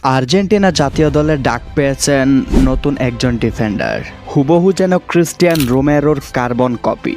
Argentina জাতীয় দলের ডাক পেয়েছেন নতুন একজন ডিফেন্ডার, হুবহু যেন ক্রিস্টিয়ান রোমেরোর কার্বন কপি।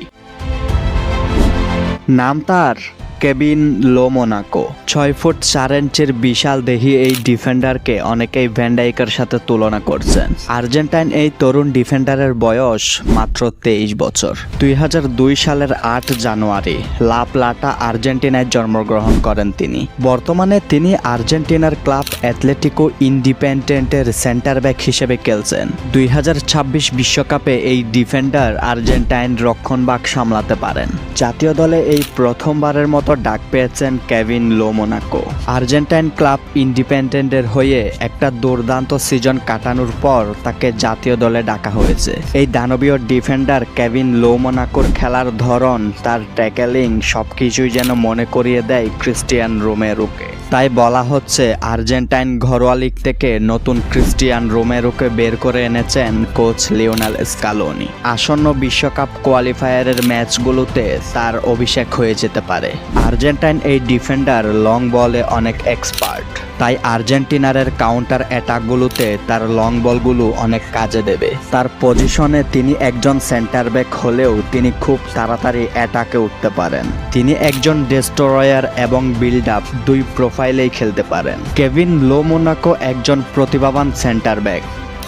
নাম তার কেভিন লো মোনাকো। 6 ফুট 4 ইঞ্চির বিশাল দেহী এই ডিফেন্ডারকে অনেকেই ভ্যান ডাইকের সাথে তুলনা করছেন। আর্জেন্টাইন এই তরুণ ডিফেন্ডারের বয়স মাত্র 23 বছর। 2002 সালের 8 জানুয়ারি লা প্লাটা আর্জেন্টিনায় জন্মগ্রহণ করেন তিনি। বর্তমানে তিনি আর্জেন্টিনার ক্লাব অ্যাথলেটিকো ইন্ডিপেন্ডেন্টের সেন্টার ব্যাক হিসেবে খেলছেন। 2026 বিশ্বকাপে এই ডিফেন্ডার আর্জেন্টাইন রক্ষণভাগ সামলাতে পারেন। জাতীয় দলে এই প্রথমবারের মতো ডাক পেয়েছেন কেভিন লো মোনাকো। আর্জেন্টাইন ক্লাব ইন্ডিপেন্ডেন্টের হয়ে একটা দুর্দান্ত সিজন কাটানোর পর তাকে জাতীয় দলে ডাকা হয়েছে। এই দানবীয় ডিফেন্ডার কেভিন লো মোনাকোর খেলার ধরন, তার ট্যাকেলিং সবকিছুই যেন মনে করিয়ে দেয় ক্রিস্টিয়ান রোমেরোকে। তাই বলা হচ্ছে আর্জেন্টাইন ঘরোয়া লিগ থেকে নতুন ক্রিস্টিয়ান রোমেরোকে বের করে এনেছেন কোচ লিওনেল স্কালোনি। আসন্ন বিশ্বকাপ কোয়ালিফায়ারের ম্যাচগুলোতে তার অভিষেক হয়ে যেতে পারে। আর্জেন্টাইন এই ডিফেন্ডার লং বলে অনেক এক্সপার্ট, তাই আর্জেন্টিনারের কাউন্টার অ্যাটাকগুলোতে তার লং বলগুলো অনেক কাজে দেবে। তার পজিশনে তিনি একজন সেন্টার ব্যাক হলেও তিনি খুব তাড়াতাড়ি অ্যাটাকে উঠতে পারেন। তিনি একজন ডেস্ট্রয়ার এবং বিল্ড আপ দুই প্রোফাইলেই খেলতে পারেন। কেভিন লো মোনাকো একজন প্রতিভাবান সেন্টার ব্যাক,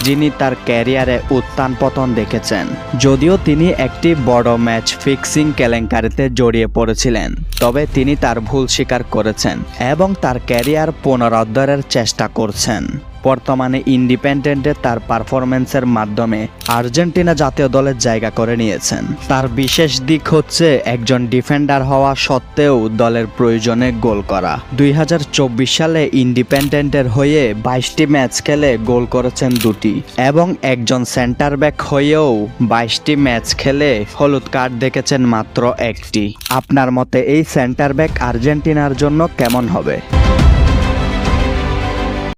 যিনি তার ক্যারিয়ারে উত্থান পতন দেখেছেন। যদিও তিনি একটি বড় ম্যাচ ফিক্সিং কেলেঙ্কারিতে জড়িয়ে পড়েছিলেন, তবে তিনি তার ভুল স্বীকার করেছেন এবং তার ক্যারিয়ার পুনরুদ্ধারের চেষ্টা করছেন। বর্তমানে ইন্ডিপেন্ডেন্টে তার পারফরমেন্সের মাধ্যমে আর্জেন্টিনা জাতীয় দলের জায়গা করে নিয়েছেন। তার বিশেষ দিক হচ্ছে একজন ডিফেন্ডার হওয়া সত্ত্বেও দলের প্রয়োজনে গোল করা। 2024 সালে ইন্ডিপেন্ডেন্টের হয়ে 22টি ম্যাচ খেলে গোল করেছেন 2টি এবং একজন সেন্টার ব্যাক হয়েও 22টি ম্যাচ খেলে হলুদ কার্ড দেখেছেন মাত্র 1টি। আপনার মতে এই সেন্টার ব্যাক আর্জেন্টিনার জন্য কেমন হবে?